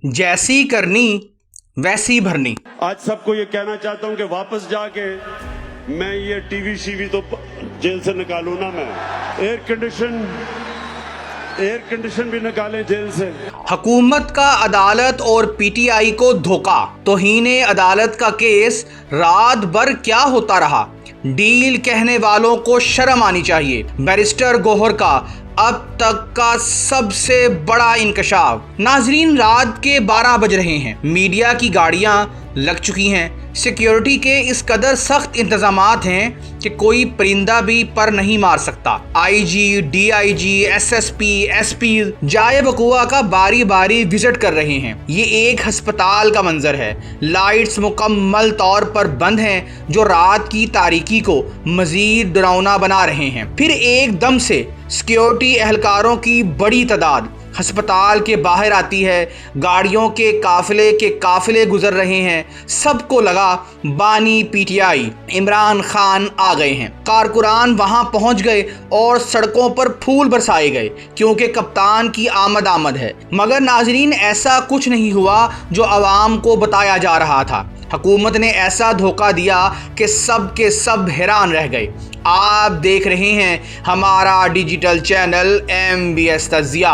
जैसी करनी वैसी भरनी। आज सबको ये कहना चाहता हूं कि वापस जाके मैं ये टीवी शीवी तो जेल से निकालूं ना, मैं एयर कंडीशन भी निकालें जेल से। हुकूमत का अदालत और पीटीआई को धोखा। तौहीन अदालत का केस रात भर क्या होता रहा। डील कहने वालों को शर्म आनी चाहिए। बैरिस्टर गौहर का अब तक का सबसे बड़ा इंकशाफ। नाजरीन, रात के 12 बज रहे हैं। मीडिया की गाड़ियां लग चुकी हैं। सिक्योरिटी के इस कदर सख्त इंतजामात हैं कि कोई परिंदा भी पर नहीं मार सकता। आईजी, डीआईजी, एसएसपी, एसपी जाए वकुआ का बारी बारी विजिट कर रहे हैं। ये एक अस्पताल का मंजर है। लाइट्स मुकम्मल तौर पर बंद हैं जो रात की तारीकी को मजीद डरावना बना रहे हैं। फिर एकदम से सिक्योरिटी एहलकारों की बड़ी तादाद अस्पताल के बाहर आती है। गाड़ियों के काफिले गुजर रहे हैं। सबको लगा बानी पीटीआई इमरान खान आ गए हैं। कारकुरान वहां पहुंच गए और सड़कों पर फूल बरसाए गए क्योंकि कप्तान की आमद है। मगर नाजरीन, ऐसा कुछ नहीं हुआ जो आवाम को बताया जा रहा था। हुकूमत ने ऐसा धोखा दिया कि सब के सब हैरान रह गए। आप देख रहे हैं हमारा डिजिटल चैनल MBS तजिया।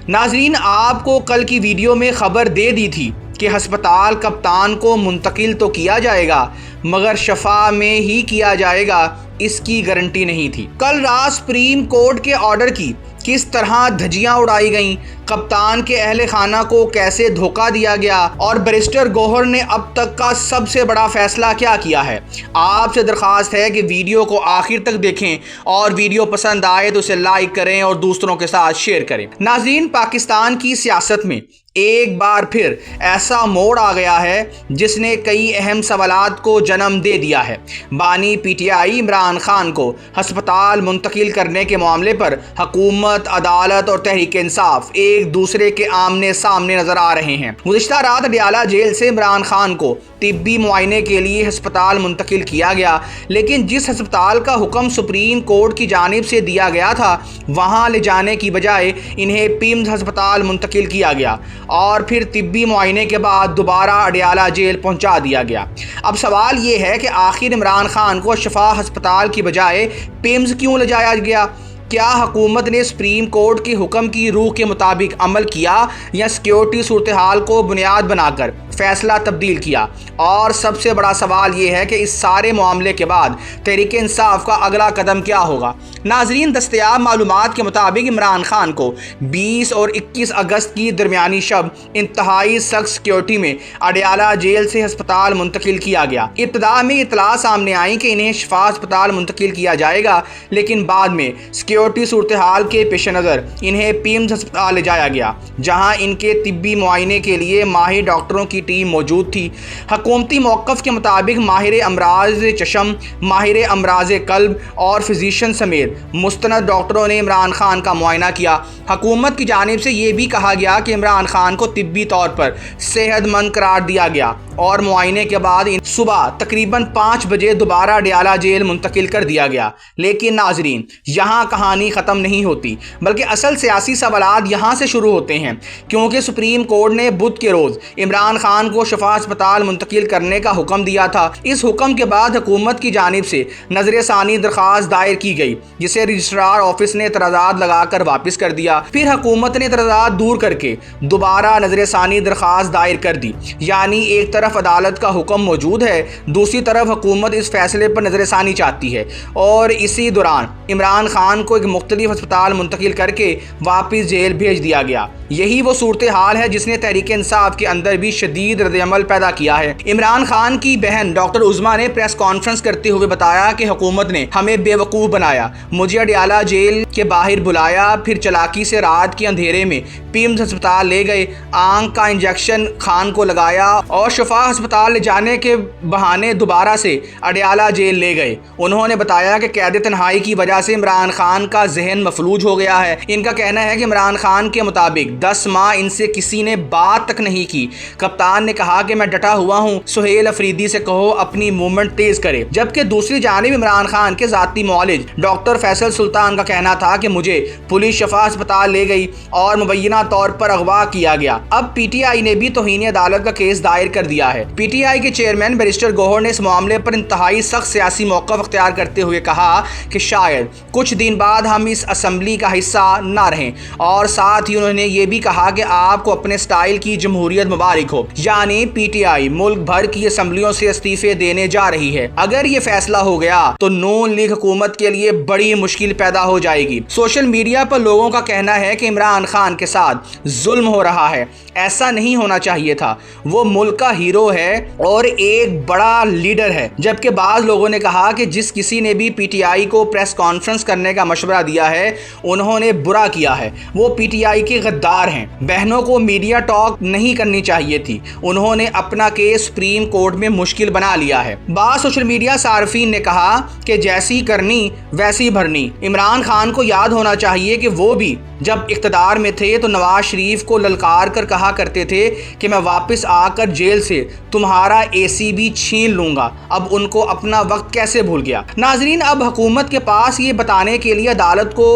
नाजरीन, आपको कल की वीडियो में खबर दे दी थी कि अस्पताल कप्तान को मुंतकिल तो किया जाएगा मगर शफा में ही किया जाएगा, इसकी गारंटी नहीं थी। कल रात सुप्रीम कोर्ट के ऑर्डर की किस तरह धज्जियां उड़ाई गईं, कप्तान के अहले खाना को कैसे धोखा दिया गया और बैरिस्टर गौहर ने अब तक का सबसे बड़ा फैसला क्या किया है। आपसे दरख्वास्त है कि वीडियो को आखिर तक देखें और वीडियो पसंद आए तो उसे लाइक करें और दूसरों के साथ शेयर करें। नाज़रीन, पाकिस्तान की सियासत में एक बार फिर ऐसा मोड़ आ गया है जिसने कई अहम सवालात को जन्म दे दिया है। बानी पीटीआई इमरान खान को अस्पताल मुंतकिल करने के मामले पर हुकूमत, अदालत और तहरीक इंसाफ एक दूसरे के आमने सामने नजर आ रहे हैं। गुज़िश्ता रात अडयाला जेल से इमरान खान को तिब्बी मुआयने के लिए अस्पताल मुंतकिल किया गया, लेकिन जिस अस्पताल का हुक्म सुप्रीम कोर्ट की जानिब से दिया गया था वहाँ ले जाने की बजाय इन्हें पिम्स अस्पताल मुंतकिल किया गया और फिर तिब्बी मुआयने के बाद दोबारा अडयाला जेल पहुंचा दिया गया। अब सवाल ये है कि आखिर इमरान खान को शफा अस्पताल की बजाय पिम्स क्यों ले जाया गया। क्या हुकूमत ने सुप्रीम कोर्ट के हुक्म की रूह के मुताबिक अमल किया या सिक्योरिटी सूरत हाल को बुनियाद बनाकर फैसला तब्दील किया। और सबसे बड़ा सवाल ये है कि इस सारे मामले के बाद तहरीक इंसाफ का अगला कदम क्या होगा। नाजरीन, दस्तयाब मालूमात के मुताबिक इमरान खान को 20 और 21 अगस्त की दरमियानी शब इंतहाई सख्त सिक्योरिटी में अडयाला जेल से अस्पताल मुंतकिल किया गया। इब्तदा में इतला सामने आई कि इन्हें शफा अस्पताल मुंतकिल किया जाएगा, लेकिन बाद में सिक्योरिटी सूरत हाल के पेश नज़र इन्हें पिम्स अस्पताल ले जाया गया जहाँ इनके तिब्बी मुआयने के लिए माहिर डॉक्टरों की टीम मौजूद थी। हुकूमती मौक़िफ़ के मुताबिक माहिर अमराज चशम, माहिर अमराज कल्ब और फिजिशियन समेत मुस्तनद डॉक्टरों ने इमरान खान का मुआयना किया। हुकूमत की जानिब से ये भी कहा गया कि इमरान खान को तिब्बी तौर पर सेहतमंद करार दिया गया और मुआयने के बाद सुबह तकरीबन 5 बजे दोबारा अडयाला जेल मुंतकिल कर दिया गया। लेकिन नाजरीन, यहाँ कहानी ख़त्म नहीं होती बल्कि असल सियासी सवालात यहाँ से शुरू होते हैं, क्योंकि सुप्रीम कोर्ट ने बुध के रोज़ इमरान खान को शफा अस्पताल मुंतकिल करने का हुक्म दिया था। इस हुक्म के बाद हुकूमत की जानिब से नजर सानी दरख्वास्त दायर की गई जिसे रजिस्ट्रार ऑफिस ने एतराज़ात लगाकर वापस कर दिया। फिर हुकूमत ने एतराज़ात दूर करके दोबारा नजर सानी दरख्वास्त दायर कर दी। यानी एक तरफ अदालत का हुक्म मौजूद है, दूसरी तरफ हुकूमत इस फैसले पर नजर सानी चाहती है और इसी दौरान इमरान खान को एक मुख्तलिफ अस्पताल मुंतकिल करके वापस जेल भेज दिया गया। यही वो सूरत हाल है जिसने तहरीक इंसाफ के अंदर भी शदीद रद्द-ए-अमल पैदा किया है। इमरान खान की बहन डॉक्टर उज़मा ने प्रेस कॉन्फ्रेंस करते हुए बताया कि हुकूमत ने हमें बेवकूफ़ बनाया, मुझे अडयाला जेल के बाहर बुलाया, फिर चलाकी से रात के अंधेरे में पिम्स अस्पताल ले गए, आंख का इंजेक्शन खान को लगाया और शफा अस्पताल ले जाने के बहाने दोबारा से अडयाला जेल ले गए। उन्होंने बताया कि कैद तन्हाई की वजह से इमरान खान खान का जहन मफलूज हो गया है। इनका कहना है कि इमरान खान के मुताबिक 10 माह इनसे किसी ने बात तक नहीं की। कप्तान ने कहा कि मैं डटा हुआ हूं, सुहेल अफरीदी से कहो अपनी मूवमेंट तेज करे। जबकि दूसरी जानिब इमरान खान के जाती मौलिज डॉक्टर फैसल सुल्तान का कहना था कि मुझे पुलिस शफा अस्पताल ले गई और मुबैना तौर पर अगवा किया गया। अब पीटीआई ने भी तौहीन अदालत का केस दायर कर दिया है। पीटीआई के चेयरमैन बैरिस्टर गौहर ने इस मामले पर इंतहाई सख्त सियासी मौक़िफ़ अख्तियार करते हुए कहा कि शायद कुछ दिन बाद हम इस असम्बली का हिस्सा ना रहें, और साथ ही उन्होंने ये भी कहा कि आपको अपने स्टाइल की जमहूरियत मुबारक हो। यानी पीटीआई मुल्क भर की असम्बलियों से इस्तीफे देने जा रही है। अगर ये फैसला हो गया तो नून लीग हुकूमत के लिए बड़ी मुश्किल पैदा हो जाएगी। सोशल मीडिया पर लोगों का कहना है कि इमरान खान के साथ जुल्म हो रहा है, ऐसा नहीं होना चाहिए था। वो मुल्क का हीरो है और एक बड़ा लीडर है। जबकि बाज़ लोगों ने कहा कि जिस किसी ने भी पीटीआई को प्रेस कॉन्फ्रेंस करने का मशवरा दिया है उन्होंने बुरा किया है। वो पीटीआई के गद्दार हैं। बहनों को मीडिया टॉक नहीं करनी चाहिए थी। उन्होंने अपना केस सुप्रीम कोर्ट में मुश्किल बना लिया है। बाज़ सोशल मीडिया सार्फिन ने कहा कि जैसी करनी वैसी भरनी। इमरान खान को याद होना चाहिए कि वो भी जब इख्तदार में थे तो नवाज शरीफ को ललकार कर कहा करते थे कि मैं वापस आकर जेल से तुम्हारा एसी भी छीन लूंगा। अब उनको अपना वक्त कैसे भूल गया। नाजरीन, अब हुकूमत के पास ये बताने के लिए अदालत को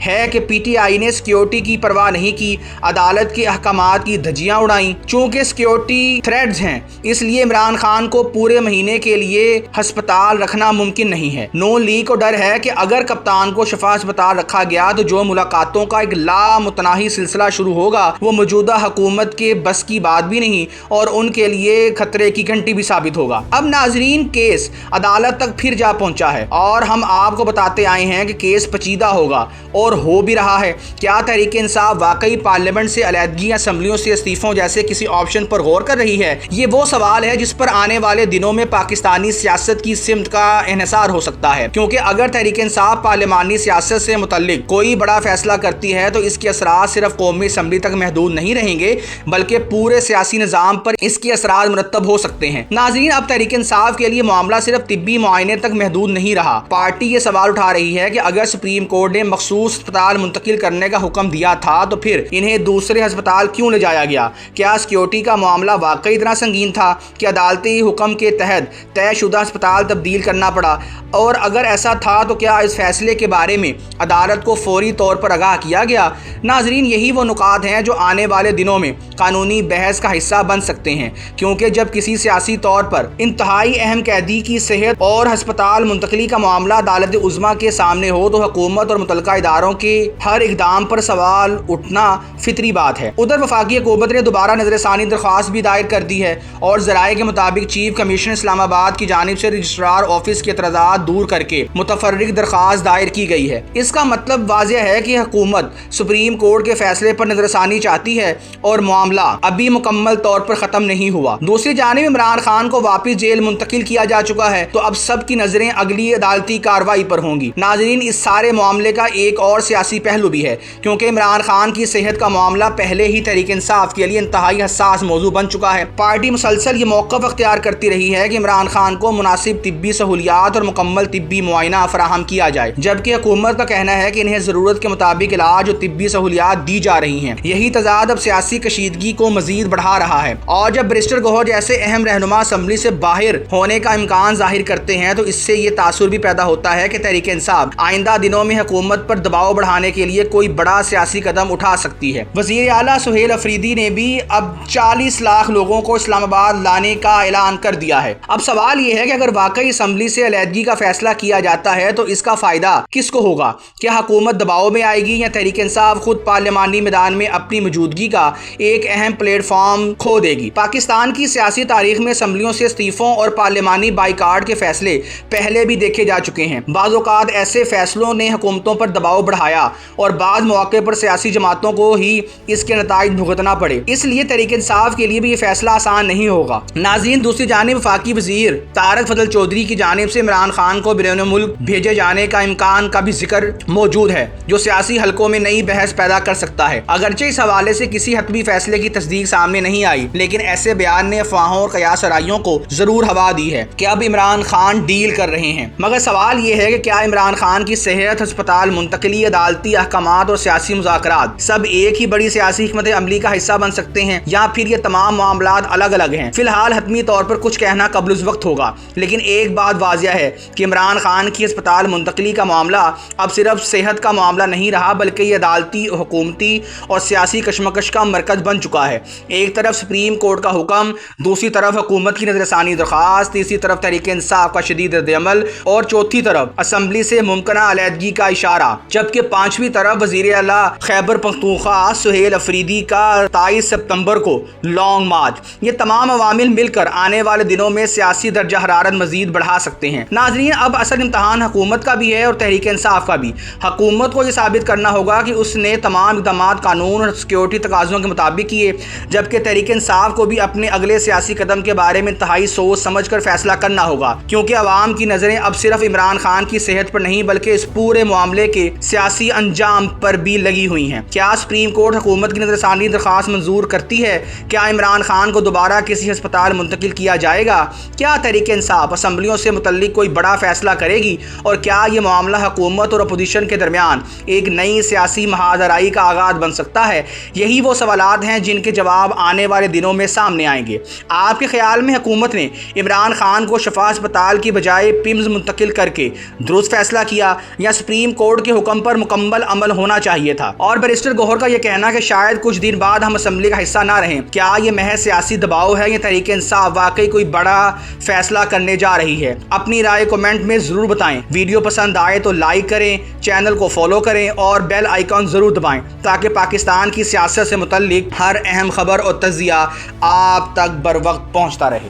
है कि पीटीआई ने सिक्योरिटी की परवाह नहीं की, अदालत के अहकामात की धज्जियां उड़ाई। चूंकि सिक्योरिटी थ्रेड्स हैं इसलिए इमरान खान को पूरे महीने के लिए अस्पताल रखना मुमकिन नहीं है। नून लीग को डर है कि अगर कप्तान को शफा अस्पताल रखा गया तो जो मुलाकातों का एक लामुतनाही सिलसिला शुरू होगा वो मौजूदा हुकूमत के बस की बात भी नहीं और उनके लिए खतरे की घंटी भी साबित होगा। अब नाजरीन, केस अदालत तक फिर जा पहुंचा है और हम आपको बताते आए हैं कि केस पेचीदा होगा और हो भी रहा है। क्या तहरीक इंसाफ वाकई पार्लियामेंट से अलहदगी, असम्बलियों से इस्तीफों जैसे किसी ऑप्शन पर गौर कर रही है? ये वो सवाल है जिस पर आने वाले दिनों में पाकिस्तानी सियासत की सिमत का इन्हिसार हो सकता है, क्योंकि अगर तहरीक इंसाफ पार्लिमानी सियासत से मुतल्लिक कोई बड़ा फैसला करती है तो इसके असरात सिर्फ कौमी असम्बली तक महदूद नहीं रहेंगे बल्कि पूरे सियासी निज़ाम पर इसके असरात मुरतब हो सकते हैं। नाज़रीन, अब तहरीक इंसाफ के लिए मामला सिर्फ तिब्बी मुआयने तक महदूद नहीं रहा। पार्टी ये सवाल उठा रही है कि अगर सुप्रीम कोर्ट ने मखसूस अस्पताल मुंतकिल करने का हुक्म दिया था तो फिर इन्हें दूसरे अस्पताल क्यों ले जाया गया? क्या सिक्योरिटी का मामला वाकई इतना संगीन था कि अदालती हुक्म के तहत तयशुदा अस्पताल तब्दील करना पड़ा? और अगर ऐसा था तो क्या इस फैसले के बारे में अदालत को फौरी तौर पर आगाह किया गया? नाजरीन, यही वो नुकात हैं जो आने वाले दिनों में कानूनी बहस का हिस्सा बन सकते हैं, क्योंकि जब किसी सियासी तौर पर इंतहाई अहम कैदी की सेहत और अस्पताल मुंतकली का मामला अदालत उज़्मा के सामने हो तो हुकूमत और मुतल्लिका इदारों के हर इक़दाम पर सवाल उठना फितरी बात है। उधर वफाकी हुकूमत ने दोबारा नजरसानी दरख्वास्त भी दायर कर दी है और ज़राए के मुताबिक चीफ कमिश्नर इस्लामाबाद की जानिब से रजिस्ट्रार ऑफिस के एतराज़ात दूर करके मुतफर्रिक दरख्वास्त दायर की गई है। इसका मतलब वाज़ेह है कि हुकूमत सुप्रीम कोर्ट के फैसले पर नजरसानी चाहती है और मामला अभी मुकम्मल तौर पर ख़त्म नहीं हुआ। दूसरी जानिब इमरान खान को वापस जेल मुंतकिल किया जा चुका है तो अब सब की नजरें अगली अदालती कार्रवाई पर होंगी। नाजरीन, इस सारे मामले का एक और सियासी पहलू भी है, क्योंकि इमरान खान की सेहत का मामला पहले ही तहरीक इंसाफ के लिए इंतहाई हसास मौजू बन चुका है। पार्टी मुसलसल ये मौक़िफ़ अख्तियार करती रही है कि इमरान खान को मुनासिब तिब्बी सहूलियात और मुकम्मल तिब्बी मुआयना फराहम किया जाए, जबकि हुकूमत का कहना है कि इन्हें ज़रूरत के मुताबिक इलाज और तिब्बी सहूलियात दी जा रही हैं। यही तजाद अब सियासी कशीदगी को मजीद बढ़ा रहा है और जब बैरिस्टर गौहर जैसे अहम रहनुमा असम्बली से बाहर होने का इम्कान जाहिर करते हैं तो इससे ये तासुर भी पैदा होता है कि तहरीक इंसाफ आइंदा दिनों में हुकूमत पर दबाव बढ़ाने के लिए कोई बड़ा सियासी कदम उठा सकती है। वज़ीर आला सुहेल अफरीदी ने भी अब 40 लाख लोगों को इस्लामाबाद लाने का ऐलान कर दिया है। अब सवाल ये है कि अगर वाकई असम्बली से अलहदगी का फैसला किया जाता है तो इसका फायदा किसको होगा? क्या हुकूमत दबाव में आएगी या तहरीक इंसाफ खुद पार्लियामानी मैदान में अपनी मौजूदगी का एक अहम प्लेटफॉर्म खो देगी? पाकिस्तान की सियासी तारीख में असम्बलियों से इस्तीफों और पार्लियामानी बाइकाट के फैसले पहले भी देखे जा चुके हैं। बाज़ औक़ात ऐसे फैसलों ने हुकूमतों पर दबाव बढ़ाया और बाज़ मौके पर सियासी जमातों को ही इसके नताइज भुगतना पड़े। इसलिए तहरीक इंसाफ के लिए भी ये फैसला आसान नहीं होगा। नाज़रीन, दूसरी जानिब वफाकी वज़ीर तारक फजल चौधरी की जानिब से इमरान खान को बैरून मुल्क भेजे जाने का इम्कान का भी जिक्र मौजूद है, जो सियासी हलकों में नई बहस पैदा कर सकता है। अगरचे इस हवाले से किसी हतमी फैसले की तस्दीक सामने नहीं आई, लेकिन ऐसे बयान ने अफवाहों और कयास आराइयों को जरूर हवा दी है कि अब इमरान खान डील कर रहे हैं। मगर सवाल यह है कि क्या इमरान खान की सेहत सेहत अस्पताल मुंतकली, अदालती अहकामात और सियासी मुज़ाकरात सब एक ही बड़ी सियासी हिकमत अमली का हिस्सा बन सकते हैं, या फिर ये तमाम मामलात अलग अलग हैं। फिलहाल हतमी तौर पर कुछ कहना कबल उस वक्त होगा, लेकिन एक बात वाज़िया है कि इमरान खान की अस्पताल मुंतकली का मामला अब सिर्फ सेहत का मामला नहीं रहा, बल्कि ये अदालती, हुकूमती और सियासी कशमकश का मरकज बन चुका है। एक तरफ सुप्रीम कोर्ट का हुक्म, दूसरी तरफ हुकूमत की नजरसानी दरख्वास्त, तीसरी तरफ तहरीक इंसाफ का शदीद रद्द-ए-अमल और चौथी तरफ असम्बली से मुमकिना अलहदगी का इशारा, जबकि पांचवी तरफ वज़ीर आला खैबर पख्तूनख्वा सुहेल अफरीदी का 23 सितंबर को लॉन्ग मार्च। ये तमाम अवामिल मिलकर आने वाले दिनों में सियासी दर्जा हरारत मजीद बढ़ा सकते हैं। नाजरीन, अब असल इम्तहान हुकूमत का भी है और तहरीक इंसाफ का भी। हुकूमत को यह साबित करना होगा कि उसने तमाम इक़दाम कानून और सिक्योरिटी तकाज़ों के मुताबिक किए, जबकि तहरीक इंसाफ को भी अपने अगले सियासी कदम के बारे में इंतहाई सोच समझ कर फैसला करना होगा, क्योंकि अवाम की नज़रें अब सिर्फ इमरान खान की सेहत पर नहीं बल्कि इस पूरे मामले के सियासी अंजाम पर भी लगी हुई हैं। क्या सुप्रीम कोर्ट हुकूमत की नजरसानी दरख्वास्त मंजूर करती है? क्या इमरान खान को दोबारा किसी अस्पताल मुंतकिल किया जाएगा? क्या तहरीक इंसाफ असम्बलियों से मुतल्लिक कोई बड़ा फैसला करेगी? और क्या ये मामला हुकूमत और अपोजिशन के दरमियान एक नई सियासी महाजराई का आगाज बन सकता है? यही वो सवालात हैं जिनके जवाब आने वाले दिनों में सामने आएंगे। आपके ख्याल में हुकूमत ने इमरान खान को शफा अस्पताल की बजाय पिम्स मुंतकिल करके दुरुस्त फैसला किया, या सुप्रीम कोर्ट के हुक्म पर मुकम्मल अमल होना चाहिए था? और बैरिस्टर गौहर का यह कहना कि शायद कुछ दिन बाद हम असम्बली का हिस्सा ना रहें, क्या ये महज सियासी दबाव है या तहरीक इंसाफ वाकई कोई बड़ा फैसला करने जा रही है? अपनी राय कमेंट में ज़रूर बताएं। वीडियो पसंद आए तो लाइक करें, चैनल को फॉलो करें और बेल आइकॉन ज़रूर दबाएं, ताकि पाकिस्तान की सियासत से मुतल्लिक हर अहम खबर और तज्जिया आप तक बर वक्त पहुँचता रहे।